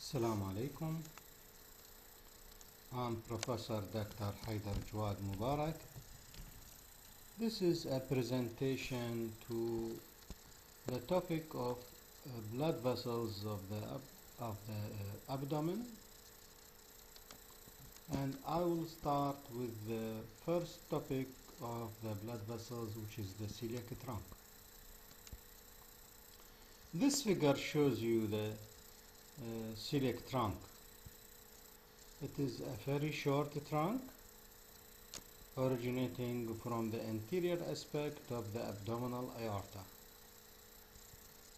Assalamu alaikum. I'm Professor Dr. Haidar Jawad Mubarak. This is a presentation to the topic of blood vessels of the abdomen, and I will start with the first topic of the blood vessels, which is the celiac trunk. This figure shows you the celiac trunk. It is a very short trunk originating from the anterior aspect of the abdominal aorta.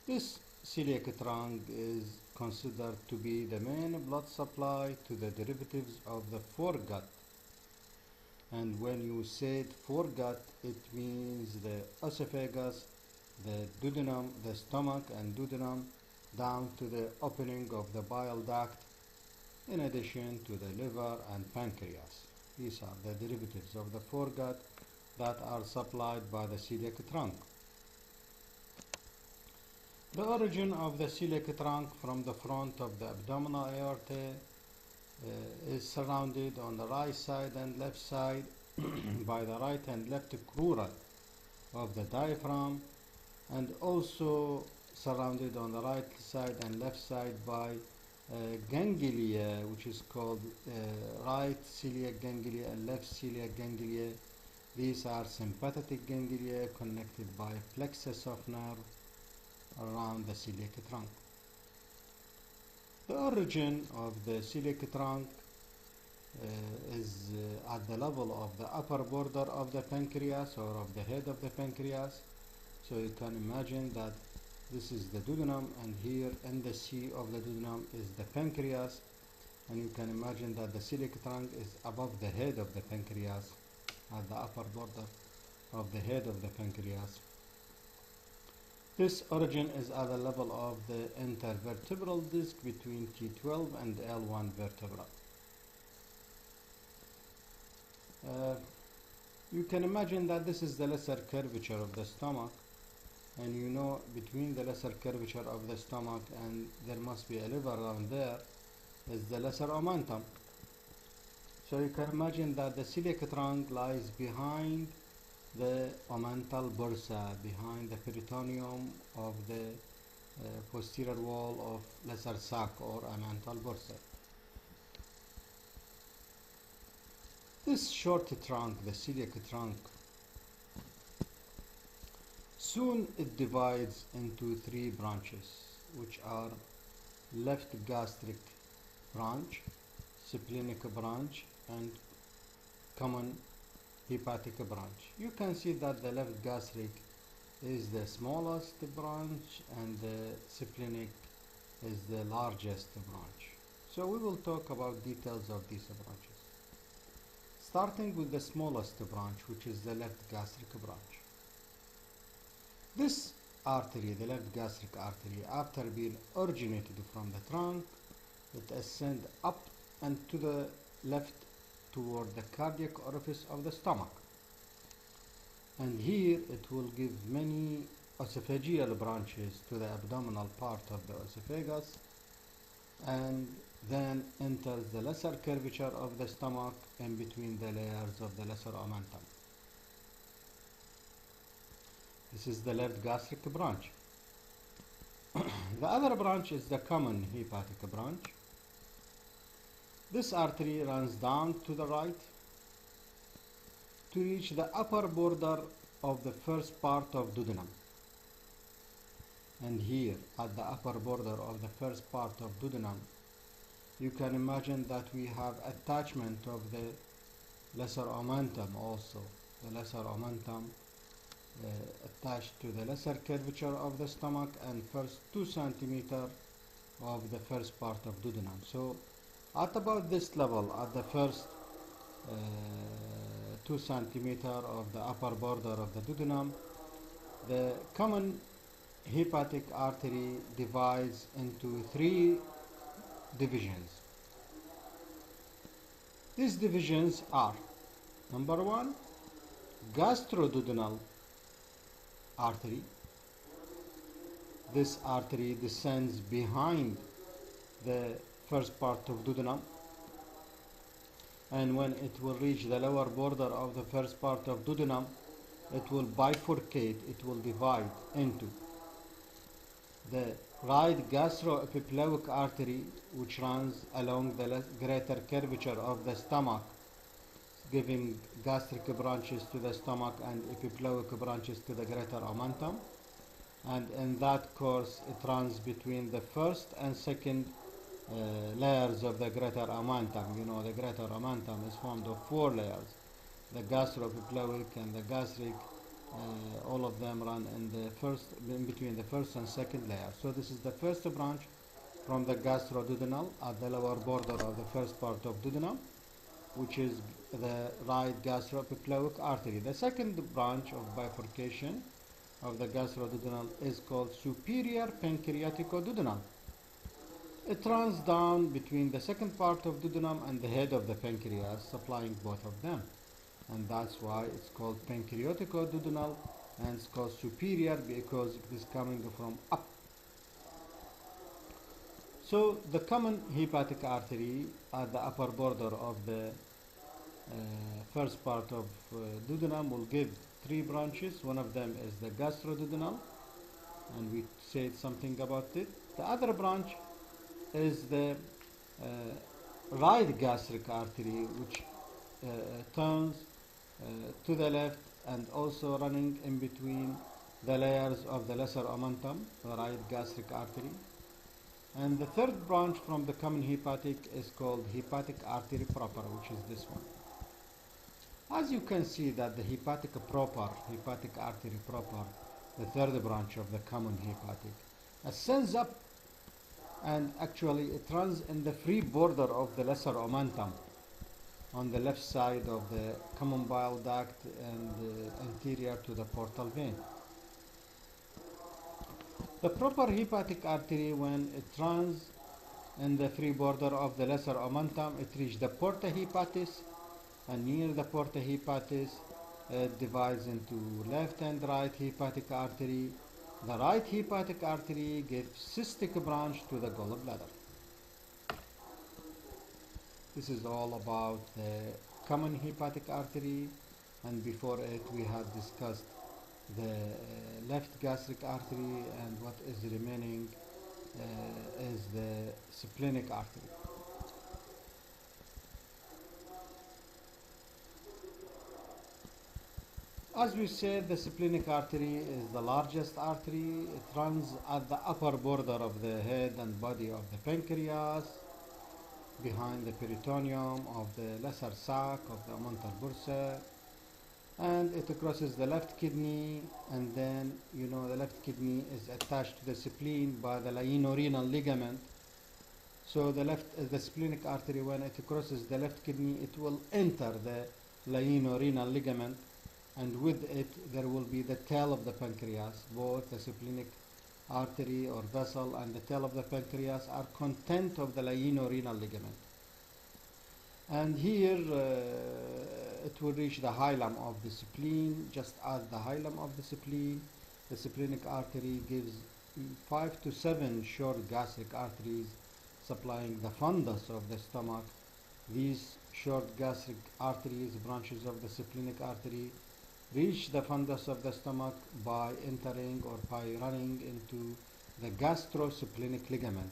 This celiac trunk is considered to be the main blood supply to the derivatives of the foregut. And when you say foregut, it means the esophagus, the duodenum, the stomach and duodenum, down to the opening of the bile duct, in addition to the liver and pancreas. These are the derivatives of the foregut that are supplied by the celiac trunk. The origin of the celiac trunk from the front of the abdominal aorta is surrounded on the right side and left side by the right and left crural of the diaphragm, and also surrounded on the right side and left side by ganglia, which is called right celiac ganglia and left celiac ganglia. These are sympathetic ganglia connected by a plexus of nerve around the celiac trunk. The origin of the celiac trunk is at the level of the upper border of the pancreas, or of the head of the pancreas. So you can imagine that this is the duodenum, and here in the C of the duodenum is the pancreas, and you can imagine that the celiac trunk is above the head of the pancreas, at the upper border of the head of the pancreas. This origin is at the level of the intervertebral disc between T12 and L1 vertebra. You can imagine that this is the lesser curvature of the stomach, and you know between the lesser curvature of the stomach and there must be a liver around there is the lesser omentum. So you can imagine that the celiac trunk lies behind the omental bursa, behind the peritoneum of the posterior wall of lesser sac or omental bursa. This short trunk, the celiac trunk, soon it divides into three branches, which are left gastric branch, splenic branch, and common hepatic branch. You can see that the left gastric is the smallest branch and the splenic is the largest branch. So we will talk about details of these branches. Starting with the smallest branch, which is the left gastric branch. This artery, the left gastric artery, after being originated from the trunk, it ascends up and to the left toward the cardiac orifice of the stomach. And here it will give many esophageal branches to the abdominal part of the esophagus, and then enters the lesser curvature of the stomach in between the layers of the lesser omentum. This is the left gastric branch. The other branch is the common hepatic branch. This artery runs down to the right to reach the upper border of the first part of duodenum. And here, at the upper border of the first part of duodenum, you can imagine that we have attachment of the lesser omentum also. The lesser omentum attached to the lesser curvature of the stomach and first 2 centimeters of the first part of duodenum. So at about this level, at the first 2 centimeters of the upper border of the duodenum, the common hepatic artery divides into three divisions. These divisions are: number one, gastroduodenal artery. This artery descends behind the first part of duodenum, and when it will reach the lower border of the first part of duodenum, it will bifurcate, it will divide into the right gastroepiploic artery, which runs along the greater curvature of the stomach, giving gastric branches to the stomach and epiploic branches to the greater omentum. And in that course, it runs between the first and second layers of the greater omentum. You know, the greater omentum is formed of 4 layers: the gastroepiploic and the gastric. All of them run in between the first and second layer. So this is the first branch from the gastroduodenal at the lower border of the first part of duodenum, which is the right gastroepiploic artery. The second branch of bifurcation of the gastroduodenal is called superior pancreaticoduodenal. It runs down between the second part of duodenum and the head of the pancreas, supplying both of them. And that's why it's called pancreaticoduodenal, and it's called superior because it is coming from up. So the common hepatic artery at the upper border of the first part of duodenum will give 3 branches. One of them is the gastroduodenal, and we said something about it. The other branch is the right gastric artery, which turns to the left and also running in between the layers of the lesser omentum, the right gastric artery. And the third branch from the common hepatic is called hepatic artery proper, which is this one. As you can see that the hepatic artery proper, the third branch of the common hepatic, ascends up, and actually it runs in the free border of the lesser omentum on the left side of the common bile duct and anterior to the portal vein. The proper hepatic artery, when it runs in the free border of the lesser omentum, it reaches the porta hepatis, and near the porta hepatis it divides into left and right hepatic artery. The right hepatic artery gives cystic branch to the gallbladder. This is all about the common hepatic artery, and before it we have discussed the left gastric artery, and what is remaining is the splenic artery. As we said, the splenic artery is the largest artery. It runs at the upper border of the head and body of the pancreas, behind the peritoneum of the lesser sac of the omental bursa, and it crosses the left kidney, and then the left kidney is attached to the spleen by the lieno-renal ligament. So the splenic artery, when it crosses the left kidney, it will enter the lieno-renal ligament, and with it there will be the tail of the pancreas. Both the splenic artery or vessel and the tail of the pancreas are content of the lieno-renal ligament. And here it will reach the hilum of the spleen. Just at the hilum of the spleen, the splenic artery gives 5 to 7 short gastric arteries supplying the fundus of the stomach. These short gastric arteries, branches of the splenic artery, reach the fundus of the stomach by entering or by running into the gastrosplenic ligament.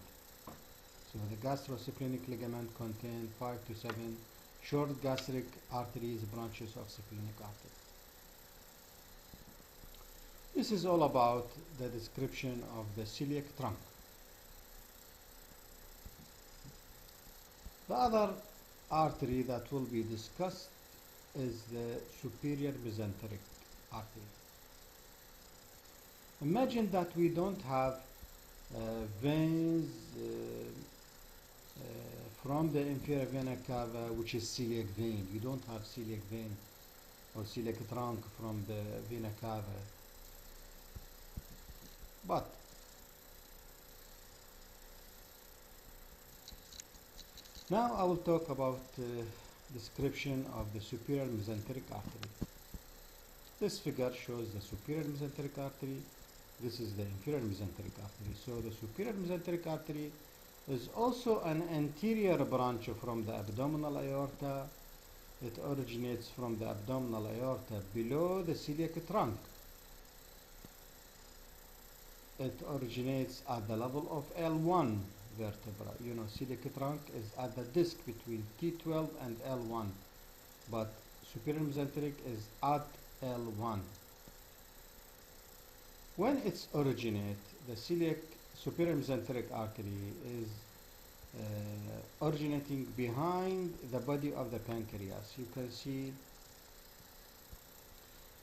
So the gastrosplenic ligament contains 5 to 7 short gastric arteries, branches of splenic artery. This is all about the description of the celiac trunk. The other artery that will be discussed is the superior mesenteric artery. Imagine that we don't have veins from the inferior vena cava, which is celiac vein. You don't have celiac vein or celiac trunk from the vena cava. But now I will talk about description of the superior mesenteric artery. This figure shows the superior mesenteric artery. This is the inferior mesenteric artery. So the superior mesenteric artery is also an anterior branch from the abdominal aorta. It originates from the abdominal aorta below the celiac trunk. It originates at the level of L1 vertebra. You know, celiac trunk is at the disc between T12 and L1, but superior mesenteric is at L1. When it's originate, the celiac superior mesenteric artery is originating behind the body of the pancreas. You can see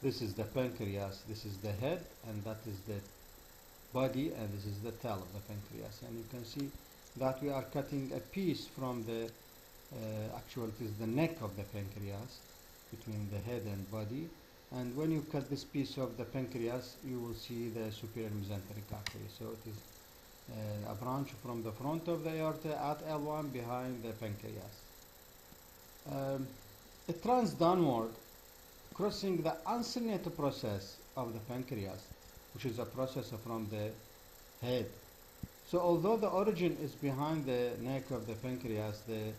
this is the pancreas, this is the head, and that is the body, and this is the tail of the pancreas. And you can see that we are cutting a piece from the actually it is the neck of the pancreas between the head and body. And when you cut this piece of the pancreas, you will see the superior mesenteric artery. So it is a branch from the front of the aorta at L1 behind the pancreas. It runs downward, crossing the uncinate process of the pancreas, which is a process from the head. So although the origin is behind the neck of the pancreas, the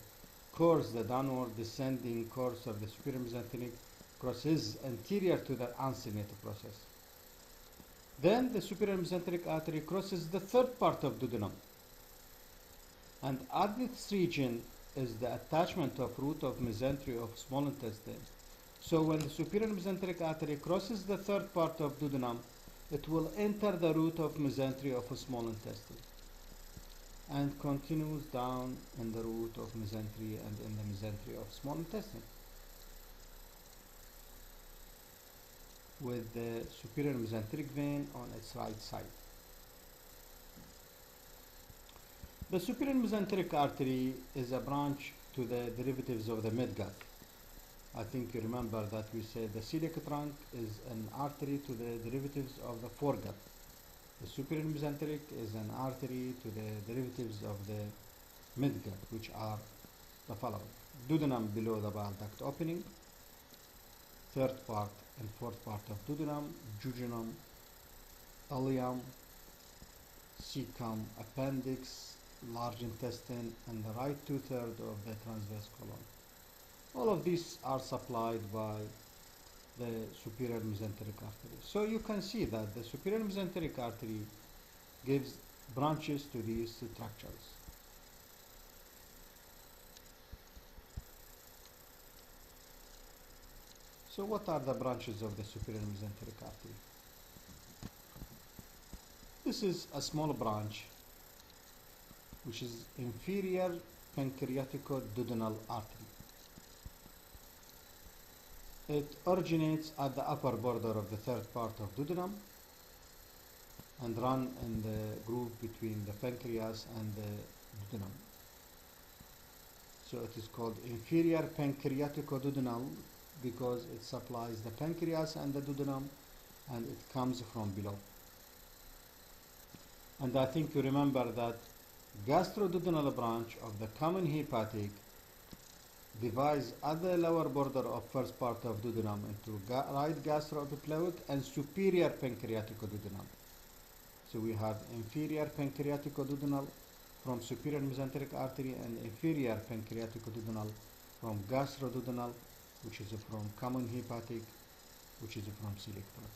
course, the downward descending course of the superior mesenteric crosses anterior to the uncinate process. Then the superior mesenteric artery crosses the third part of duodenum. And at this region is the attachment of root of mesentery of small intestine. So when the superior mesenteric artery crosses the third part of duodenum, it will enter the root of mesentery of a small intestine and continues down in the root of mesentery and in the mesentery of small intestine, with the superior mesenteric vein on its right side. The superior mesenteric artery is a branch to the derivatives of the midgut. I think you remember that we said the celiac trunk is an artery to the derivatives of the foregut. The superior mesenteric is an artery to the derivatives of the midgut, which are the following: duodenum below the bile duct opening, third part and fourth part of duodenum, jejunum, ileum, cecum, appendix, large intestine, and the right two-thirds of the transverse colon. All of these are supplied by the superior mesenteric artery. So you can see that the superior mesenteric artery gives branches to these structures. So what are the branches of the superior mesenteric artery? This is a small branch, which is inferior pancreatico-duodenal artery. It originates at the upper border of the third part of duodenum and run in the groove between the pancreas and the duodenum. So it is called inferior pancreatico-duodenal because it supplies the pancreas and the duodenum, and it comes from below. And I think you remember that gastroduodenal branch of the common hepatic divides at the lower border of first part of duodenum into right gastroepiploic and superior pancreatico-duodenal. So we have inferior pancreatico-duodenal from superior mesenteric artery and inferior pancreatico-duodenal from gastroduodenal, which is from common hepatic, which is from celiac trunk.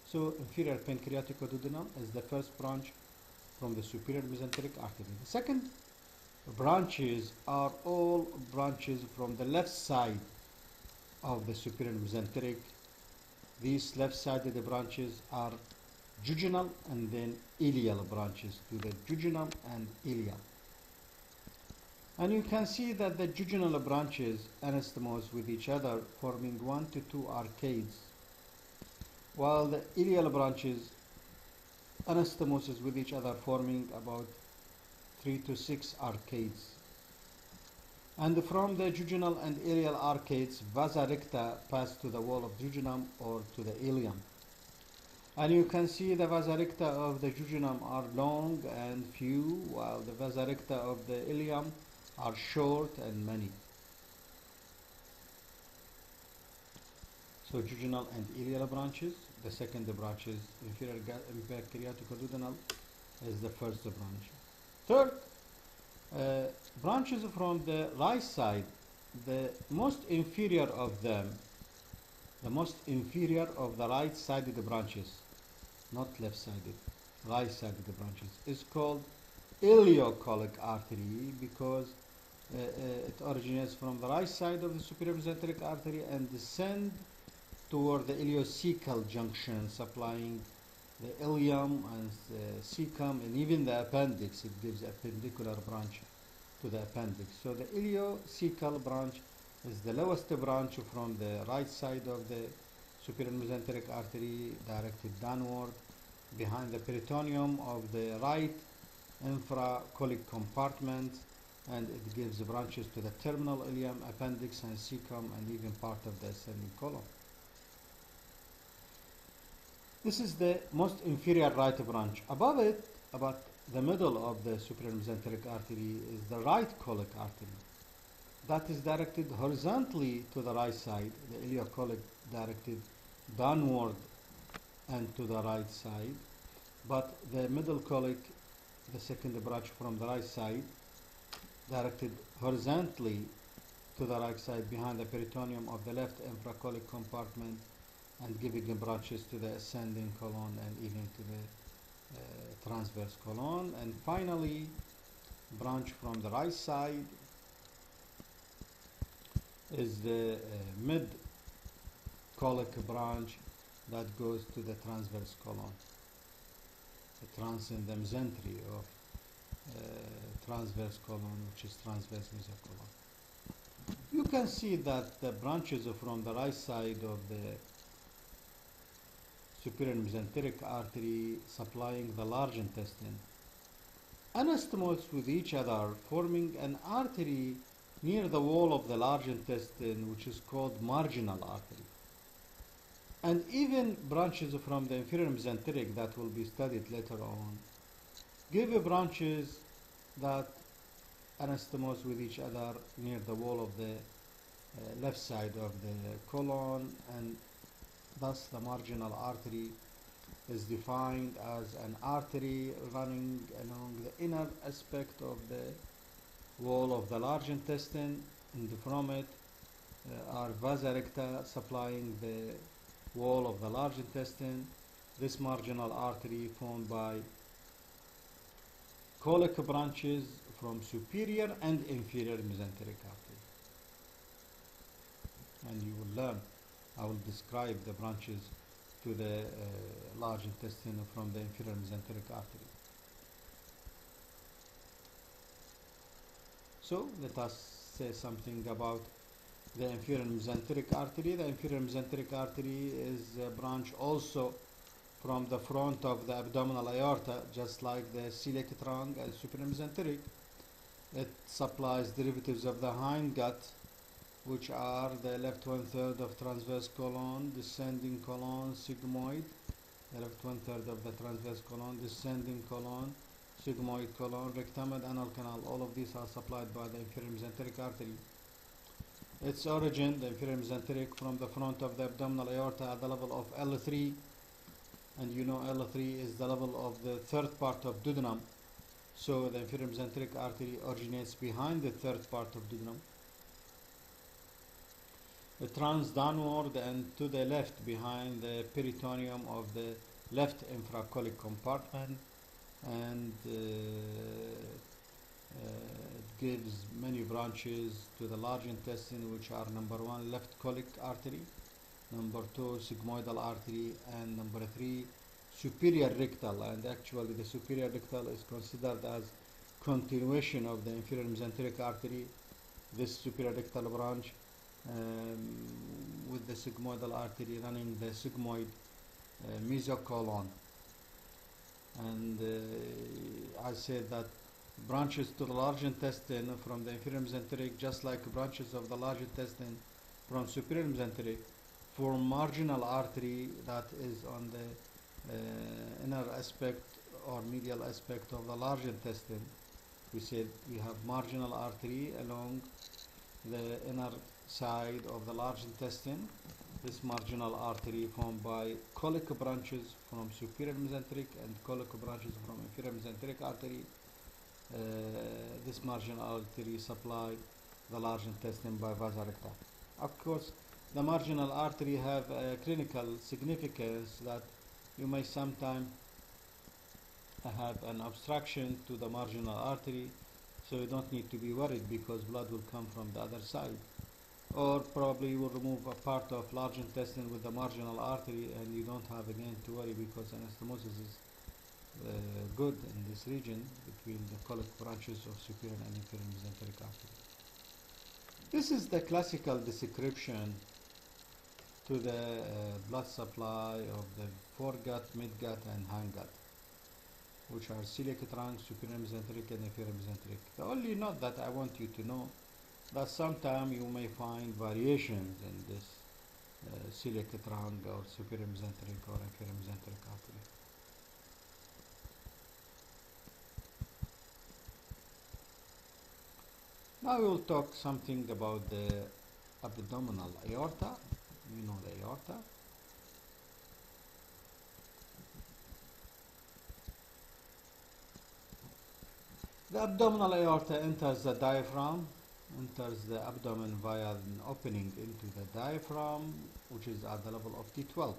So inferior pancreatico-duodenal is the first branch from the superior mesenteric artery. The second branches are all branches from the left side of the superior mesenteric. These left-sided branches are jejunal and then ileal branches to the jejunum and ileal. And you can see that the jejunal branches anastomose with each other, forming 1 to 2 arcades, while the ileal branches anastomoses with each other, forming about 3 to 6 arcades. And from the jejunal and ileal arcades, vasa recta pass to the wall of jejunum or to the ileum. And you can see the vasa recta of the jejunum are long and few, while the vasa recta of the ileum are short and many. So jejunal and ileal branches. The second branch is inferior pancreatico-duodenal is the first branch. Third, branches from the right side, the most inferior of them, the most inferior of the right-sided branches, not left-sided, right-sided branches, is called iliocolic artery because it originates from the right side of the superior mesenteric artery and descend toward the ileocecal junction, supplying the ileum and cecum and even the appendix. It gives appendicular branch to the appendix. So the ileocecal branch is the lowest branch from the right side of the superior mesenteric artery, directed downward behind the peritoneum of the right infracolic compartment, and it gives branches to the terminal ileum, appendix, and cecum, and even part of the ascending colon. This is the most inferior right branch. Above it, about the middle of the superior mesenteric artery, is the right colic artery. That is directed horizontally to the right side, the ileocolic directed downward and to the right side. But the middle colic, the second branch from the right side, directed horizontally to the right side behind the peritoneum of the left infracolic compartment and giving branches to the ascending colon and even to the transverse colon. And finally, branch from the right side is the mid-colic branch that goes to the transverse colon. It runs in the mesentery of transverse colon, which is transverse mesocolon. You can see that the branches from the right side of the superior mesenteric artery supplying the large intestine anastomose with each other, forming an artery near the wall of the large intestine, which is called marginal artery. And even branches from the inferior mesenteric that will be studied later on give branches that anastomose with each other near the wall of the left side of the colon, and thus the marginal artery is defined as an artery running along the inner aspect of the wall of the large intestine, and from it are vasa recta supplying the wall of the large intestine. This marginal artery formed by colic branches from superior and inferior mesenteric artery. And you will learn, I will describe the branches to the large intestine from the inferior mesenteric artery. So let us say something about the inferior mesenteric artery. The inferior mesenteric artery is a branch also from the front of the abdominal aorta, just like the celiac trunk and superior mesenteric. It supplies derivatives of the hindgut, which are the left 1/3 of transverse colon, descending colon, sigmoid, the left 1/3 of the transverse colon, descending colon, sigmoid colon, rectum and anal canal. All of these are supplied by the inferior mesenteric artery. Its origin, the inferior mesenteric, from the front of the abdominal aorta at the level of L3, and you know L3 is the level of the third part of duodenum. So the inferior mesenteric artery originates behind the third part of duodenum. It runs downward and to the left behind the peritoneum of the left infracolic compartment, and it gives many branches to the large intestine, which are number 1, left colic artery, number 2, sigmoidal artery, and number 3, superior rectal. And actually the superior rectal is considered as continuation of the inferior mesenteric artery, this superior rectal branch, with the sigmoidal artery running the sigmoid mesocolon. And I said that branches to the large intestine from the inferior mesenteric, just like branches of the large intestine from superior mesenteric, form marginal artery that is on the inner aspect or medial aspect of the large intestine. We said we have marginal artery along the inner side of the large intestine. This marginal artery formed by colic branches from superior mesenteric and colic branches from inferior mesenteric artery uh, this marginal artery supply the large intestine by vasa recta. Of course, the marginal artery have a clinical significance that you may sometimes have an obstruction to the marginal artery, so you don't need to be worried because blood will come from the other side. Or probably you will remove a part of large intestine with the marginal artery and you don't have again to worry because anastomosis is good in this region between the colic branches of superior and inferior mesenteric artery. This is the classical description to the blood supply of the foregut, midgut and hindgut, which are celiac trunk, superior mesenteric and inferior mesenteric. The only note that I want you to know that sometimes you may find variations in this celiac trunk or superior mesenteric or inferior mesenteric artery. Now we will talk something about the abdominal aorta. You know the aorta. The abdominal aorta enters the diaphragm, enters the abdomen via an opening into the diaphragm, which is at the level of T12.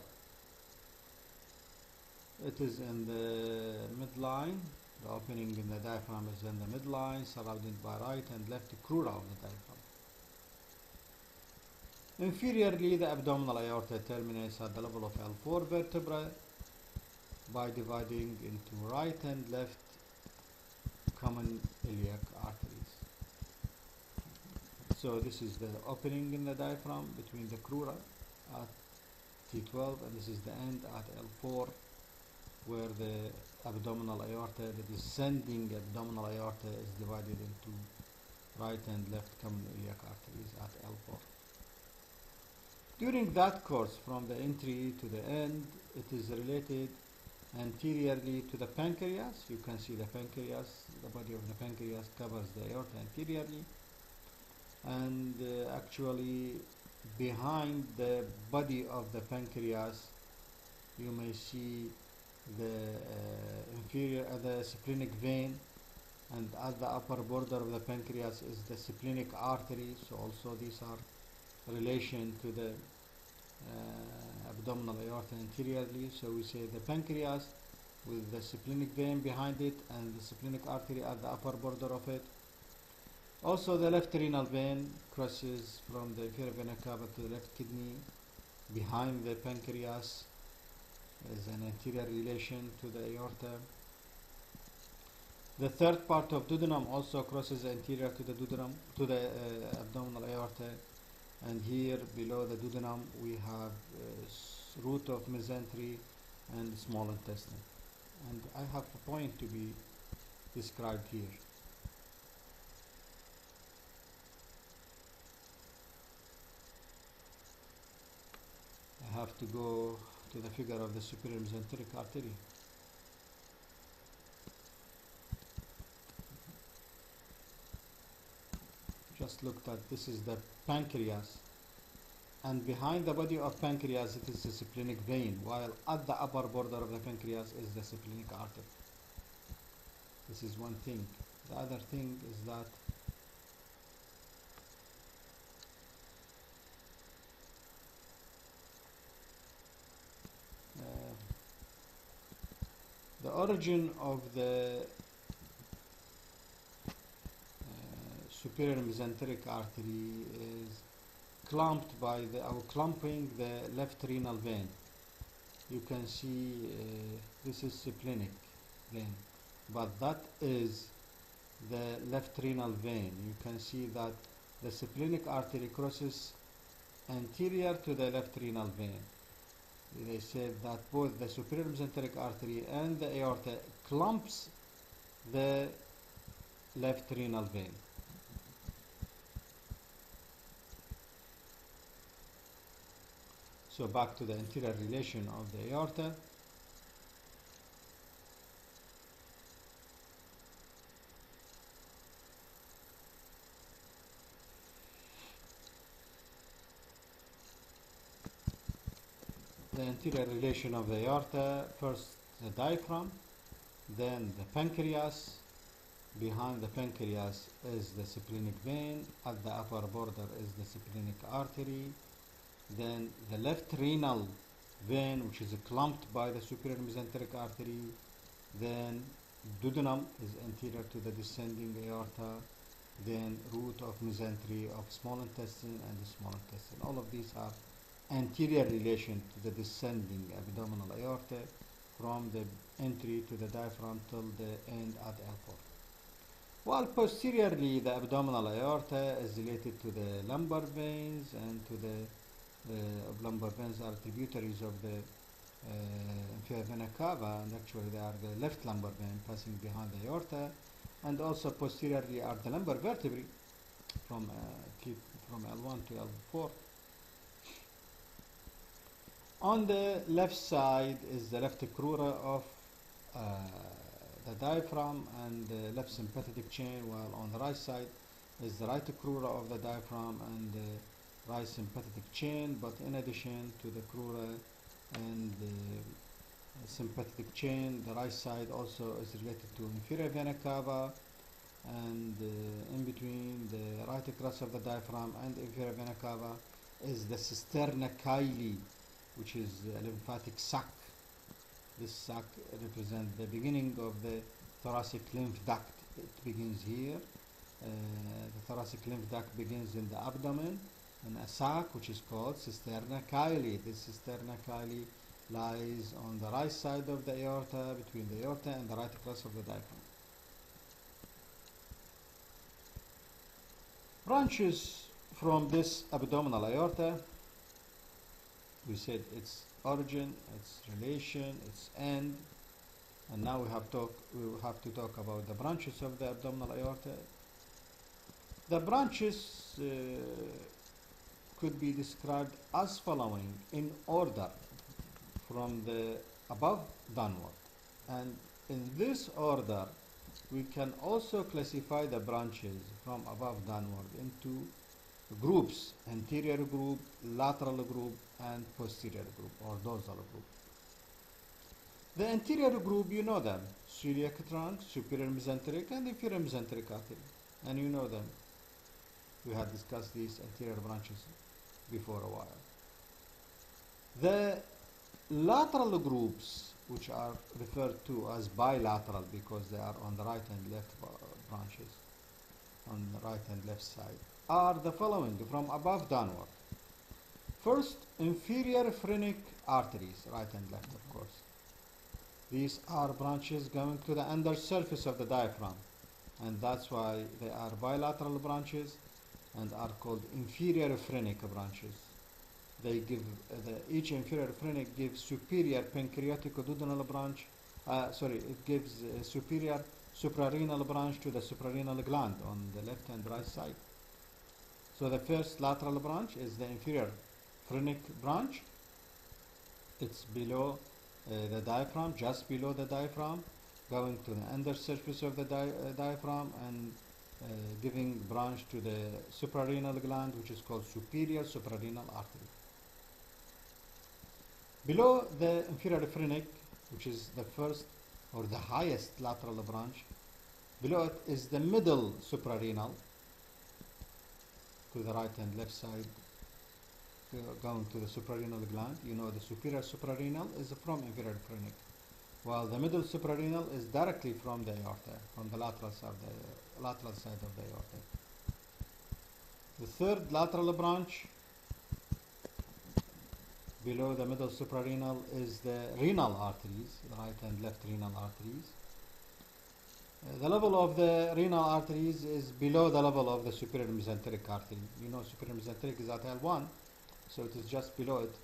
It is in the midline. The opening in the diaphragm is in the midline, surrounded by right and left crura of the diaphragm. Inferiorly, the abdominal aorta terminates at the level of L4 vertebra by dividing into right and left common iliac arteries. So this is the opening in the diaphragm between the crura at T12, and this is the end at L4, where the abdominal aorta, the descending abdominal aorta, is divided into right and left common iliac arteries at L4. During that course, from the entry to the end, it is related anteriorly to the pancreas. You can see the pancreas, the body of the pancreas covers the aorta anteriorly, and actually behind the body of the pancreas you may see the inferior the splenic vein, and at the upper border of the pancreas is the splenic artery. So also these are relation to the abdominal aorta anteriorly. So we say the pancreas with the splenic vein behind it and the splenic artery at the upper border of it. Also the left renal vein crosses from the inferior vena cava to the left kidney behind the pancreas as an anterior relation to the aorta. The third part of duodenum also crosses anterior to the duodenum, to the abdominal aorta, and here below the duodenum we have root of mesentery and small intestine, and I have a point to be described here. I have to go to the figure of the superior mesenteric artery. Just looked at, this is the pancreas, and behind the body of pancreas it is the splenic vein, while at the upper border of the pancreas is the splenic artery. This is one thing. The other thing is that the origin of the superior mesenteric artery is clumped by the, or clumping the left renal vein. You can see this is splenic vein, but that is the left renal vein. You can see that the splenic artery crosses anterior to the left renal vein. They said that both the superior mesenteric artery and the aorta clumps the left renal vein. So back to the anterior relation of the aorta. The anterior relation of the aorta, first the diaphragm, then the pancreas, behind the pancreas is the splenic vein, at the upper border is the splenic artery, then the left renal vein, which is clumped by the superior mesenteric artery, then duodenum is anterior to the descending aorta, then root of mesentery of small intestine and the small intestine. All of these are anterior relation to the descending abdominal aorta from the entry to the diaphragm till the end at L4. While posteriorly the abdominal aorta is related to the lumbar veins, and to the lumbar veins are tributaries of the inferior vena cava, and actually they are the left lumbar vein passing behind the aorta, and also posteriorly are the lumbar vertebrae from L1 to L4. On the left side is the left crura of the diaphragm and the left sympathetic chain, while on the right side is the right crura of the diaphragm and the right sympathetic chain. But in addition to the crura and the sympathetic chain, the right side also is related to inferior vena cava, and in between the right crus of the diaphragm and inferior vena cava is the cisterna chyli, which is a lymphatic sac. This sac represents the beginning of the thoracic lymph duct. It begins here. The thoracic lymph duct begins in the abdomen, and a sac which is called cisterna chyli. This cisterna chyli lies on the right side of the aorta, between the aorta and the right crus of the diaphragm. Branches from this abdominal aorta, we said its origin, its relation, its end, and now we have to talk about the branches of the abdominal aorta. The branches could be described as following in order from the above downward, and in this order we can also classify the branches from above downward into groups: anterior group, lateral group, and posterior group or dorsal group. The anterior group, you know them: celiac trunk, superior mesenteric, and inferior mesenteric artery, and you know them. We had discussed these anterior branches before a while. The lateral groups, which are referred to as bilateral because they are on the right and left branches, on the right and left side, are the following from above downward. First, inferior phrenic arteries, right and left, of course. These are branches going to the undersurface of the diaphragm, and that's why they are bilateral branches and are called inferior phrenic branches. They give each inferior phrenic gives superior pancreatico-duodenal branch. It gives superior suprarenal branch to the suprarenal gland on the left and right side. So the first lateral branch is the inferior phrenic branch. It's below the diaphragm, just below the diaphragm, going to the undersurface of the diaphragm and giving branch to the suprarenal gland, which is called superior suprarenal artery. Below the inferior phrenic, which is the first or the highest lateral branch, below it is the middle suprarenal, to the right and left side, going to the suprarenal gland. You know the superior suprarenal is from inferior phrenic, while the middle suprarenal is directly from the aorta, from the lateral side of the aorta. The third lateral branch below the middle suprarenal is the renal arteries, the right and left renal arteries. The level of the renal arteries is below the level of the superior mesenteric artery. You know superior mesenteric is at L1, so it is just below it.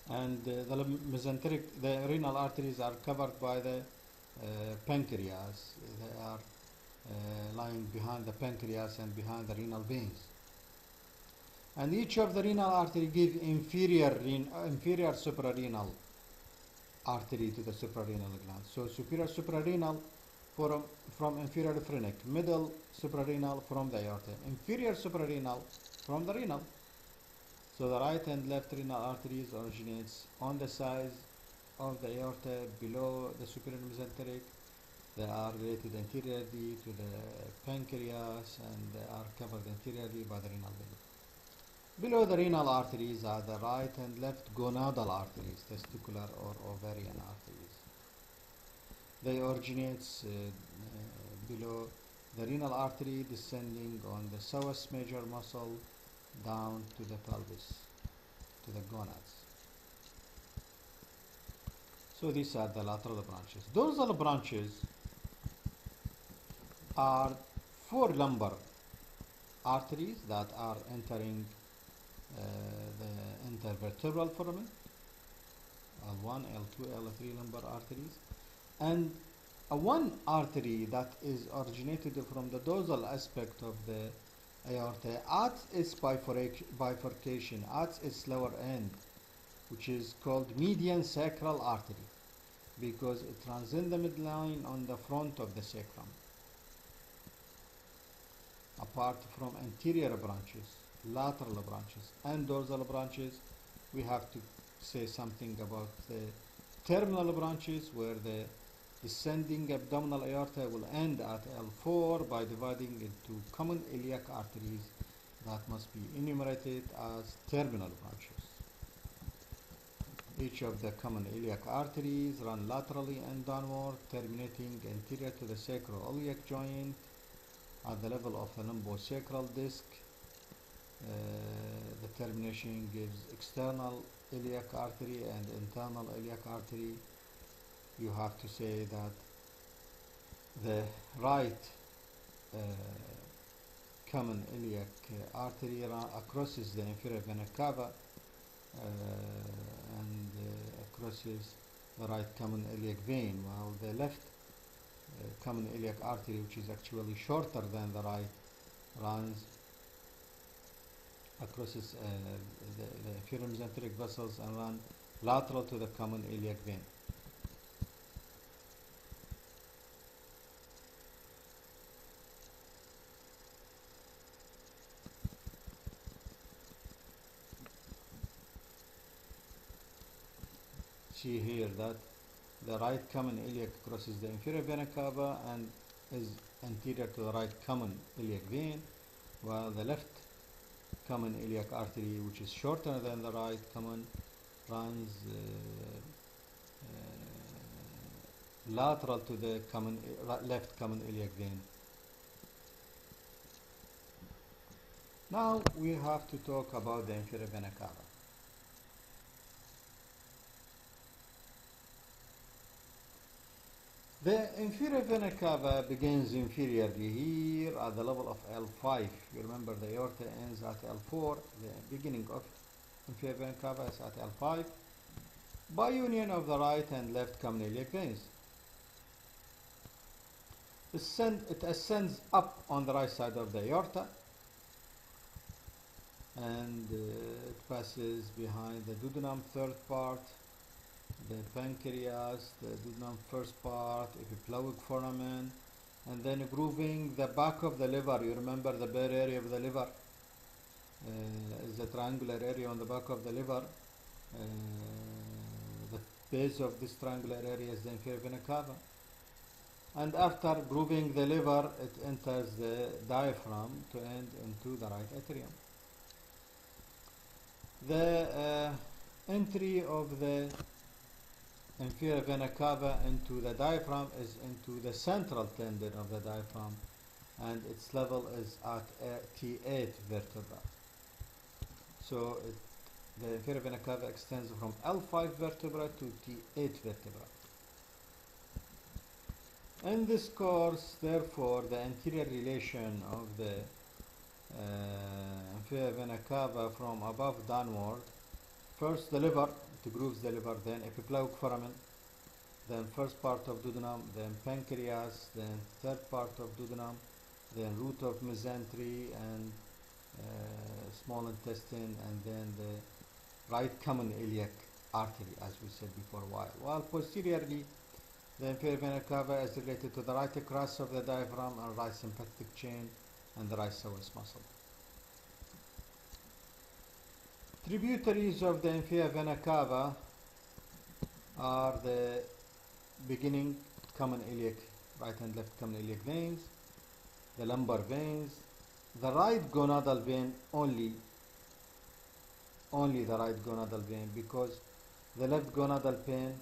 And the renal arteries are covered by the pancreas. They are lying behind the pancreas and behind the renal veins. And each of the renal artery give inferior suprarenal artery to the suprarenal gland. So superior suprarenal from inferior phrenic, middle suprarenal from the aorta, inferior suprarenal from the renal. So the right and left renal arteries originates on the sides of the aorta below the superior mesenteric. They are related anteriorly to the pancreas and they are covered anteriorly by the renal vein. Below the renal arteries are the right and left gonadal arteries, testicular or ovarian arteries. They originate below the renal artery, descending on the psoas major muscle down to the pelvis, to the gonads. So these are the lateral branches. Dorsal branches are 4 lumbar arteries that are entering the intervertebral foramen, L1, L2, L3 lumbar arteries, and one artery that is originated from the dorsal aspect of the aorta at its bifurcation, at its lower end, which is called median sacral artery, because it transcends the midline on the front of the sacrum. Apart from anterior branches, lateral branches, and dorsal branches, we have to say something about the terminal branches, where the descending abdominal aorta will end at L4 by dividing into common iliac arteries that must be enumerated as terminal branches. Each of the common iliac arteries run laterally and downward, terminating anterior to the sacroiliac joint at the level of the lumbosacral disc. The termination gives external iliac artery and internal iliac artery. You have to say that the right common iliac artery crosses the inferior vena cava and crosses the right common iliac vein, while the left common iliac artery, which is actually shorter than the right, runs crosses the inferior mesenteric vessels and run lateral to the common iliac vein. See here that the right common iliac crosses the inferior vena cava and is anterior to the right common iliac vein, while the left common iliac artery, which is shorter than the right common, runs lateral to the left common iliac vein. Now we have to talk about the inferior vena cava. The inferior vena cava begins inferiorly here at the level of L5. You remember the aorta ends at L4. The beginning of inferior vena cava is at L5 by union of the right and left common iliac veins. It ascends up on the right side of the aorta and it passes behind the duodenum third part, the pancreas, the duodenum first part, epiploic foramen, and then grooving the back of the liver. You remember the bare area of the liver is the triangular area on the back of the liver. The base of this triangular area is the inferior vena cava. And after grooving the liver, it enters the diaphragm to end into the right atrium. The entry of the inferior vena cava into the diaphragm is into the central tendon of the diaphragm, and its level is at T8 vertebra. So the inferior vena cava extends from L5 vertebra to T8 vertebra. In this course, therefore, the anterior relation of the inferior vena cava from above downward, first the liver, it grooves the liver, then epiploic foramen, then first part of duodenum, then pancreas, then third part of duodenum, then root of mesentery and small intestine, and then the right common iliac artery, as we said before a while. While posteriorly, the inferior vena cava is related to the right crus of the diaphragm and right sympathetic chain and the right psoas muscle. Tributaries of the inferior vena cava are the beginning common iliac right and left common iliac veins, the lumbar veins, the right gonadal vein only the right gonadal vein, because the left gonadal vein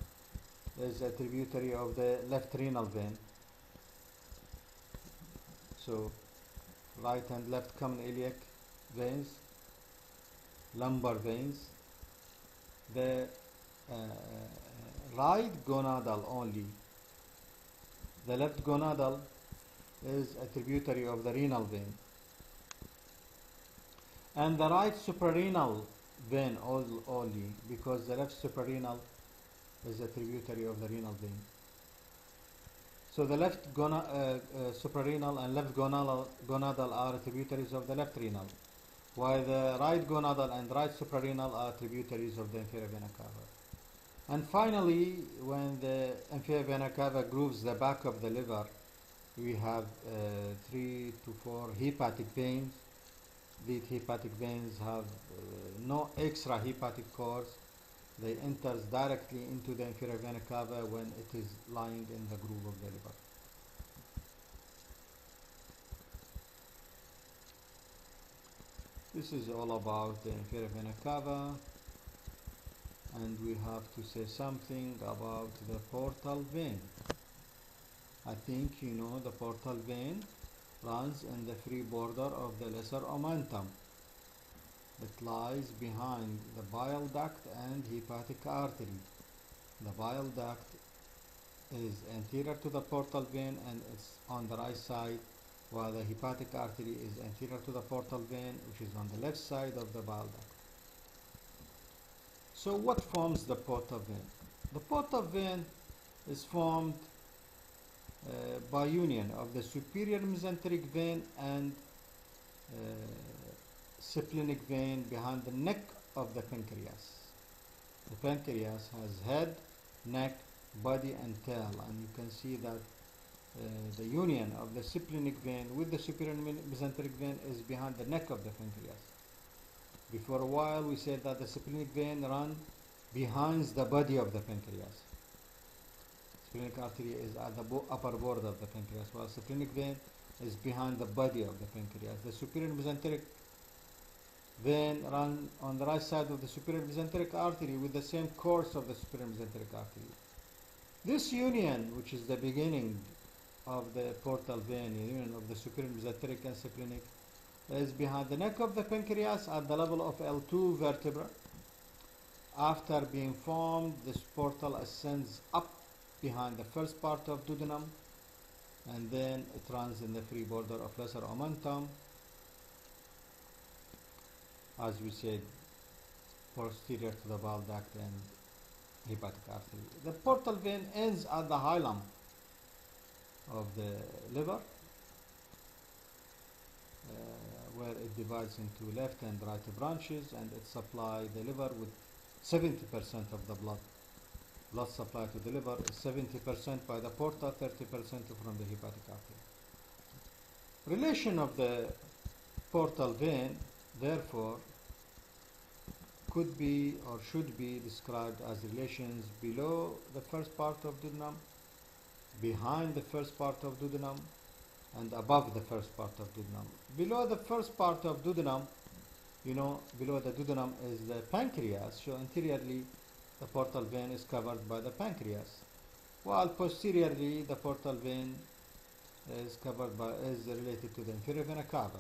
is a tributary of the left renal vein. So right and left common iliac veins, lumbar veins, the right gonadal only, the left gonadal is a tributary of the renal vein, and the right suprarenal vein only, because the left suprarenal is a tributary of the renal vein. So the left suprarenal and left gonadal are tributaries of the left renal, while the right gonadal and right suprarenal are tributaries of the inferior vena cava. And finally, when the inferior vena cava grooves the back of the liver, we have 3 to 4 hepatic veins. These hepatic veins have no extra hepatic course. They enter directly into the inferior vena cava when it is lying in the groove of the liver. This is all about the inferior vena cava, and we have to say something about the portal vein. I think you know the portal vein runs in the free border of the lesser omentum. It lies behind the bile duct and hepatic artery. The bile duct is anterior to the portal vein and it's on the right side, while the hepatic artery is anterior to the portal vein, which is on the left side of the bile duct. So what forms the portal vein? The portal vein is formed by union of the superior mesenteric vein and splenic vein behind the neck of the pancreas. The pancreas has head, neck, body and tail, and you can see that the union of the splenic vein with the superior mesenteric vein is behind the neck of the pancreas. Before a while we said that the splenic vein runs behind the body of the pancreas. Splenic artery is at the upper border of the pancreas, while splenic vein is behind the body of the pancreas. The superior mesenteric vein runs on the right side of the superior mesenteric artery with the same course of the superior mesenteric artery. This union, which is the beginning of the portal vein, union of the superior mesenteric and splenic, is behind the neck of the pancreas at the level of L2 vertebra. After being formed, this portal ascends up behind the first part of duodenum, and then it runs in the free border of lesser omentum, as we said, posterior to the bile duct and hepatic artery. The portal vein ends at the hilum of the liver, where it divides into left and right branches, and it supplies the liver with 70% of the blood. Blood supply to the liver is 70% by the porta, 30% from the hepatic artery. Relation of the portal vein, therefore, could be or should be described as relations below the first part of duodenum, behind the first part of duodenum, and above the first part of duodenum. Below the first part of duodenum, you know, below the duodenum is the pancreas, so anteriorly the portal vein is covered by the pancreas, while posteriorly the portal vein is related to the inferior vena cava.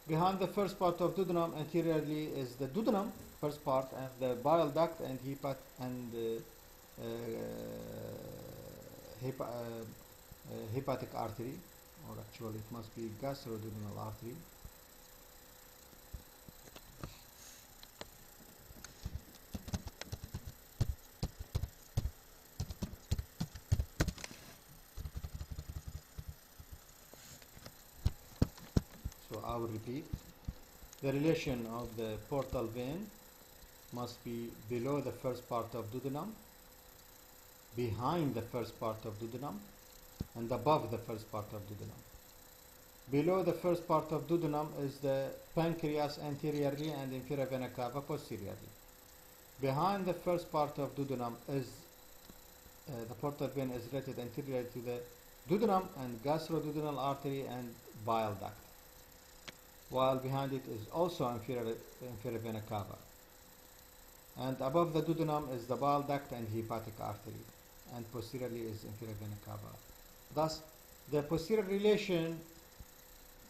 Behind the first part of duodenum, anteriorly is the duodenum, first part, and the bile duct and hepatic artery, or actually it must be gastroduodenal artery. So I will repeat. The relation of the portal vein must be below the first part of duodenum, behind the first part of duodenum, and above the first part of duodenum. Below the first part of duodenum is the pancreas anteriorly and inferior vena cava posteriorly. Behind the first part of duodenum is the portal vein is related anteriorly to the duodenum and gastroduodenal artery and bile duct, while behind it is also inferior vena cava. And above the duodenum is the bile duct and hepatic artery, and posteriorly is inferior vena cava. Thus, the posterior relation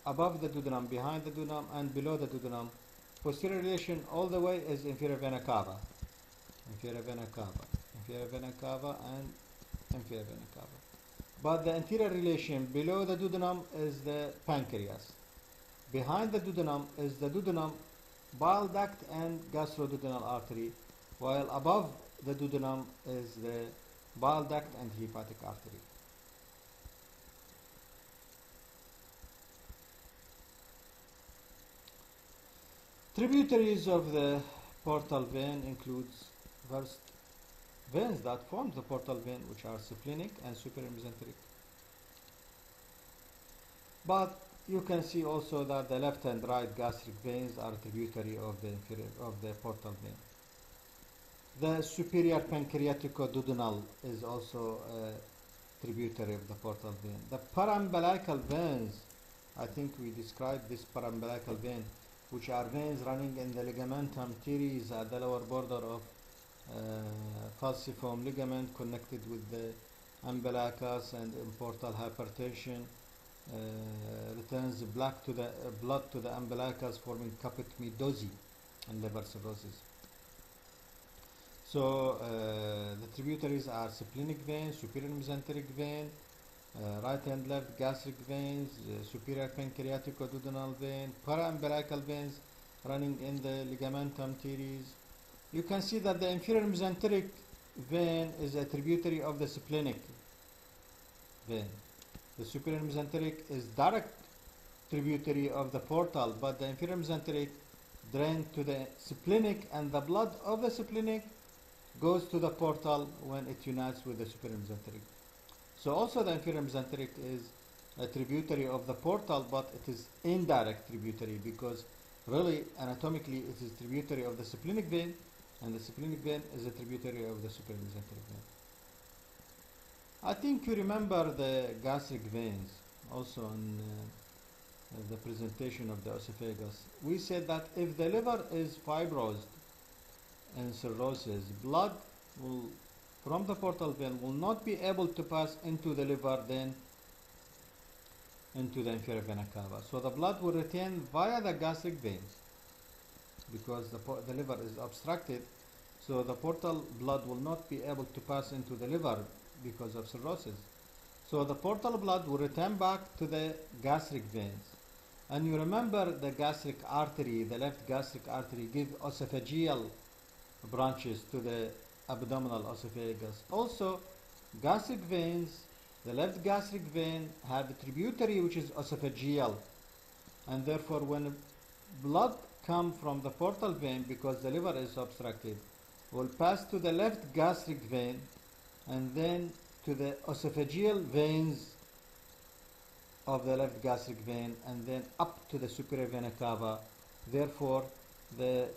above the duodenum, behind the duodenum, and below the duodenum, posterior relation all the way is inferior vena cava, inferior vena cava, inferior vena cava, and inferior vena cava. But the anterior relation below the duodenum is the pancreas. Behind the duodenum is the duodenum, bile duct, and gastroduodenal artery, while above the duodenum is the bile duct and hepatic artery. Tributaries of the portal vein includes first veins that form the portal vein, which are splenic and superior mesenteric. But you can see also that the left and right gastric veins are tributary of the portal vein. The superior pancreatico-duodenal is also a tributary of the portal vein. The paraumbilical veins, I think we described this paraumbilical vein, which are veins running in the ligamentum teres at the lower border of falciform ligament connected with the umbilicus, and in portal hypertension returns blood to the umbilicus, forming caput middosi and liver cirrhosis. So the tributaries are splenic vein, superior mesenteric vein, right and left gastric veins, superior pancreatico-duodenal vein, paraumbilical veins running in the ligamentum teres. You can see that the inferior mesenteric vein is a tributary of the splenic vein. The superior mesenteric is direct tributary of the portal, but the inferior mesenteric drains to the splenic, and the blood of the splenic goes to the portal when it unites with the superior mesenteric. So also the inferior mesenteric is a tributary of the portal, but it is indirect tributary, because really anatomically it is tributary of the splenic vein, and the splenic vein is a tributary of the superior mesenteric vein. I think you remember the gastric veins also in the presentation of the esophagus. We said that if the liver is fibrosed and cirrhosis, blood will, from the portal vein, will not be able to pass into the liver, then into the inferior vena cava. So the blood will retain via the gastric veins, because the liver is obstructed. So the portal blood will not be able to pass into the liver because of cirrhosis. So the portal blood will return back to the gastric veins. And you remember the gastric artery, the left gastric artery, give esophageal branches to the abdominal esophagus. Also, gastric veins, the left gastric vein have a tributary which is esophageal, and therefore when blood comes from the portal vein, because the liver is obstructed, will pass to the left gastric vein and then to the esophageal veins of the left gastric vein, and then up to the superior vena cava. Therefore, the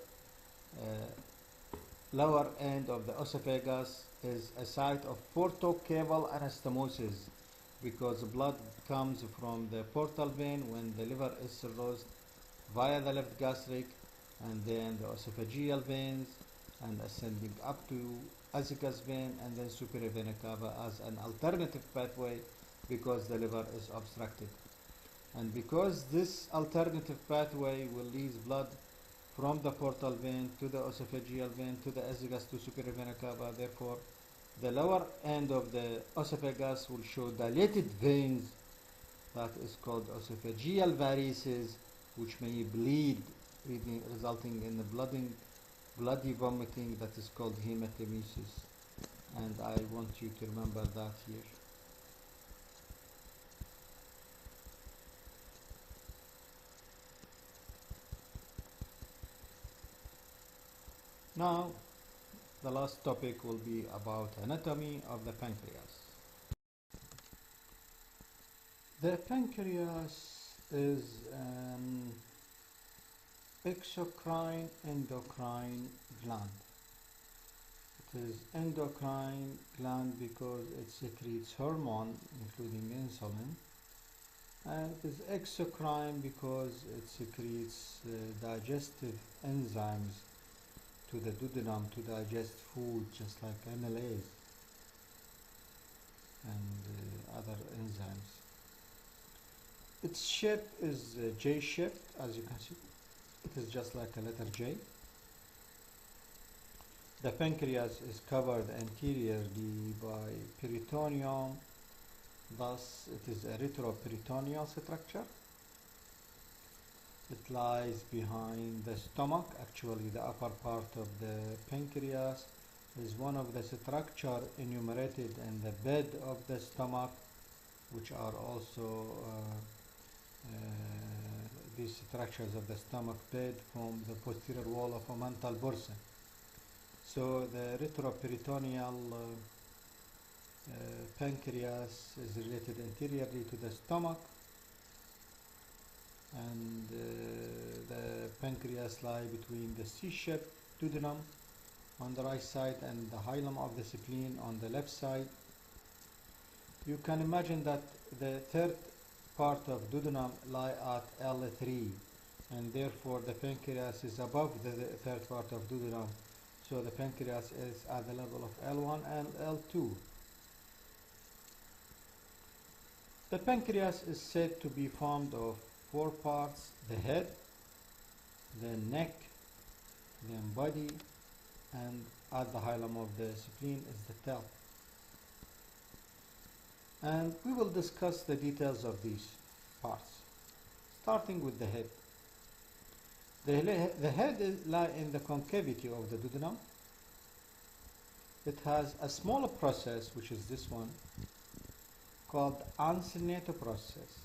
lower end of the esophagus is a site of portocaval anastomosis, because blood comes from the portal vein when the liver is cirrhosed via the left gastric, and then the esophageal veins, and ascending up to azygos vein, and then superior vena cava as an alternative pathway, because the liver is obstructed. And because this alternative pathway will lead blood from the portal vein to the esophageal vein to the azygos to superior vena cava, therefore the lower end of the esophagus will show dilated veins, that is called esophageal varices, which may bleed, resulting in the bloody vomiting, that is called hematemesis. And I want you to remember that here. Now, the last topic will be about anatomy of the pancreas. The pancreas is an exocrine endocrine gland. is endocrine gland because it secretes hormone including insulin, and it is exocrine because it secretes digestive enzymes to the duodenum to digest food, just like amylase and other enzymes. Its shape is J-shaped, as you can see. It is just like a letter J. The pancreas is covered anteriorly by peritoneum, thus it is a retroperitoneal structure. It lies behind the stomach. Actually, the upper part of the pancreas is one of the structure enumerated in the bed of the stomach, which are also these structures of the stomach bed from the posterior wall of a mental bursa. So the retroperitoneal pancreas is related anteriorly to the stomach, and the pancreas lie between the C-shaped duodenum on the right side and the hilum of the spleen on the left side. You can imagine that the third part of duodenum lie at L3, and therefore the pancreas is above the third part of duodenum. So the pancreas is at the level of L1 and L2. The pancreas is said to be formed of 4 parts: the head, the neck, the body, and at the hilum of the spleen is the tail. And we will discuss the details of these parts, starting with the head. The head lies in the concavity of the duodenum. It has a smaller process, which is this one, called uncinate process.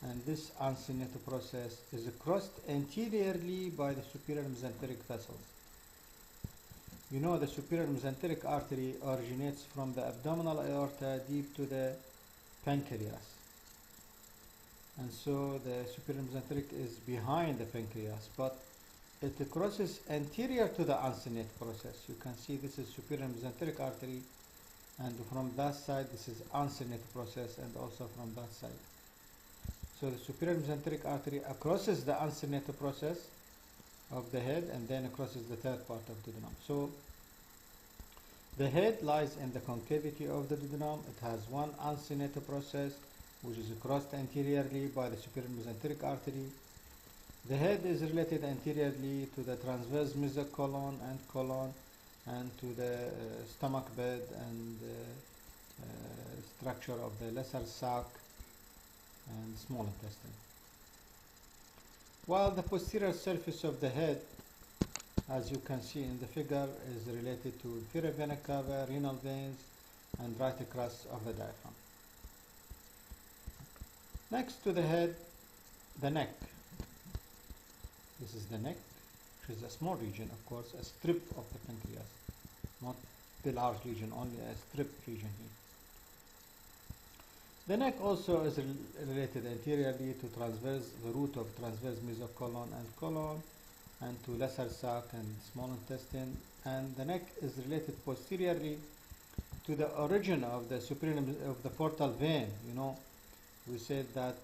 And this uncinate process is crossed anteriorly by the superior mesenteric vessels. You know, the superior mesenteric artery originates from the abdominal aorta deep to the pancreas. And so the superior mesenteric is behind the pancreas, but it crosses anterior to the uncinate process. You can see this is superior mesenteric artery, and from that side this is uncinate process, and also from that side. So the superior mesenteric artery crosses the uncinate process of the head and then crosses the third part of the duodenum. So the head lies in the concavity of the duodenum. It has one uncinate process which is crossed anteriorly by the superior mesenteric artery. The head is related anteriorly to the transverse mesocolon and colon, and to the stomach bed and structure of the lesser sac and small intestine. While the posterior surface of the head, as you can see in the figure, is related to inferior vena cava, renal veins, and right crest of the diaphragm. Next to the head, the neck. This is the neck, which is a small region, of course, a strip of the pancreas, not the large region, only a strip region here. The neck also is related anteriorly to the root of transverse mesocolon and colon, and to lesser sac and small intestine. And the neck is related posteriorly to the origin of the superior of the portal vein. You know, we said that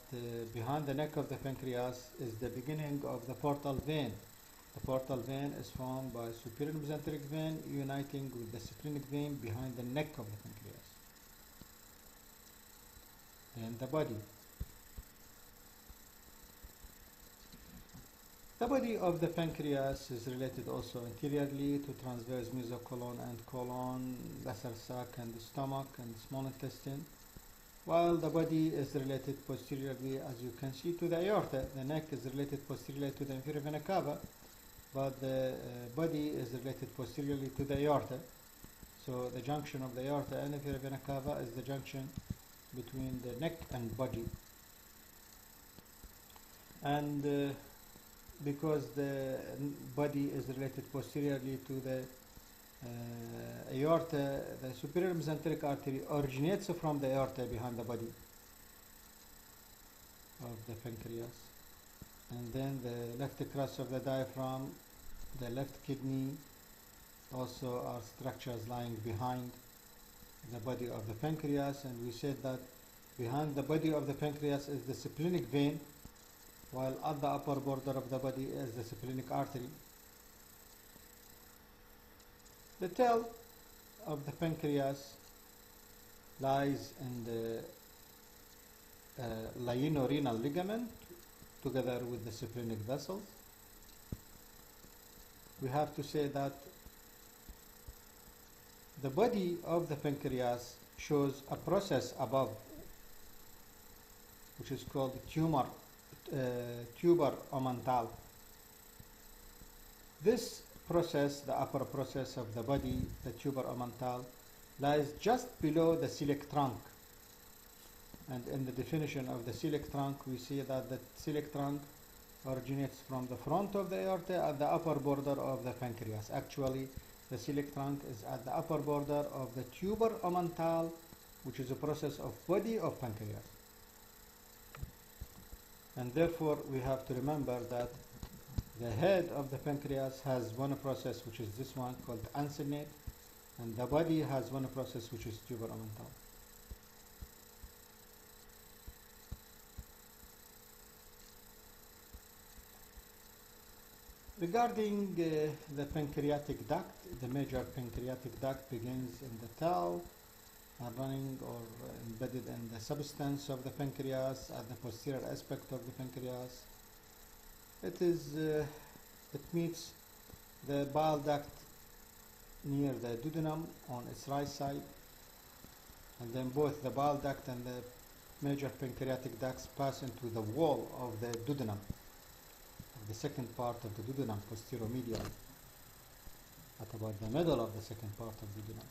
behind the neck of the pancreas is the beginning of the portal vein. The portal vein is formed by superior mesenteric vein uniting with the splenic vein behind the neck of the pancreas. Then the body. The body of the pancreas is related also anteriorly to transverse mesocolon and colon, lesser sac and stomach and small intestine, while the body is related posteriorly, as you can see, to the aorta. The neck is related posteriorly to the inferior vena cava, but the body is related posteriorly to the aorta. So the junction of the aorta and inferior vena cava is the junction between the neck and body. And because the body is related posteriorly to the aorta, the superior mesenteric artery originates from the aorta behind the body of the pancreas. And then the left crest of the diaphragm, the left kidney, also are structures lying behind the body of the pancreas, and we said that behind the body of the pancreas is the splenic vein, while at the upper border of the body is the splenic artery. The tail of the pancreas lies in the lieno-renal ligament together with the splenic vessels. We have to say that the body of the pancreas shows a process above which is called tuber omental. This process, the upper process of the body, the tuber omental, lies just below the celiac trunk. And in the definition of the celiac trunk, we see that the celiac trunk originates from the front of the aorta at the upper border of the pancreas. Actually, the celiac trunk is at the upper border of the tuber omental, which is a process of body of pancreas. And therefore, we have to remember that the head of the pancreas has one process, which is this one called uncinate, and the body has one process, which is tuber omental. Regarding the pancreatic duct, the major pancreatic duct begins in the tail, running or embedded in the substance of the pancreas at the posterior aspect of the pancreas. It meets the bile duct near the duodenum on its right side, and then both the bile duct and the major pancreatic ducts pass into the wall of the duodenum, the second part of the duodenum, posteromedial, at about the middle of the second part of the duodenum.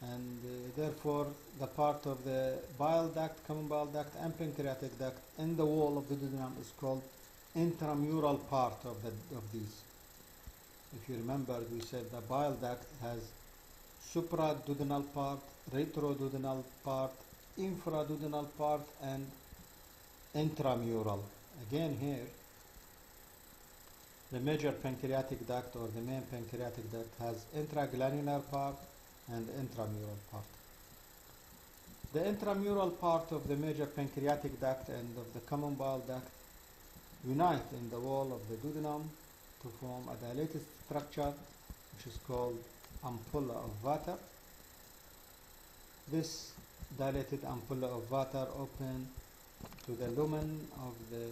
And therefore, the part of the bile duct, common bile duct, and pancreatic duct in the wall of the duodenum is called intramural part of these. If you remember, we said the bile duct has supraduodenal part, retroduodenal part, infraduodenal part, and intramural. Again here, the major pancreatic duct or the main pancreatic duct has intraglandular part and intramural part. The intramural part of the major pancreatic duct and of the common bile duct unite in the wall of the duodenum to form a dilated structure which is called ampulla of Vater. This dilated ampulla of Vater open to the lumen of the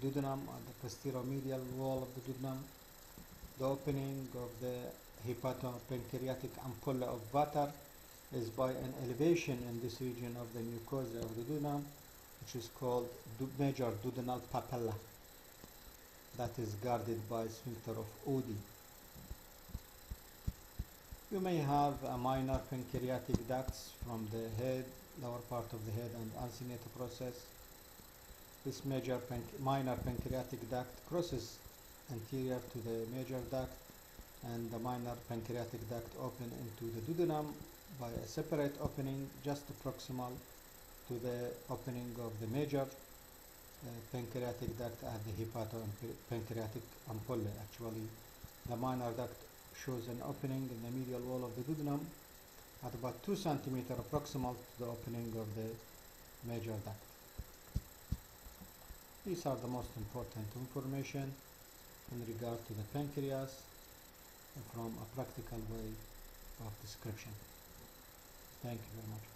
duodenum on the posteromedial wall of the duodenum. The opening of the hepatopancreatic ampulla of Vater is by an elevation in this region of the mucosa of the duodenum, which is called major duodenal papilla, that is guarded by sphincter of Oddi. You may have a minor pancreatic ducts from the head, lower part of the head, and uncinate process. This minor pancreatic duct crosses anterior to the major duct, and the minor pancreatic duct open into the duodenum by a separate opening just proximal to the opening of the major pancreatic duct at the hepatopancreatic ampulla. Actually, the minor duct shows an opening in the medial wall of the duodenum at about 2 centimeters proximal to the opening of the major duct. These are the most important information in regard to the pancreas from a practical way of description. Thank you very much.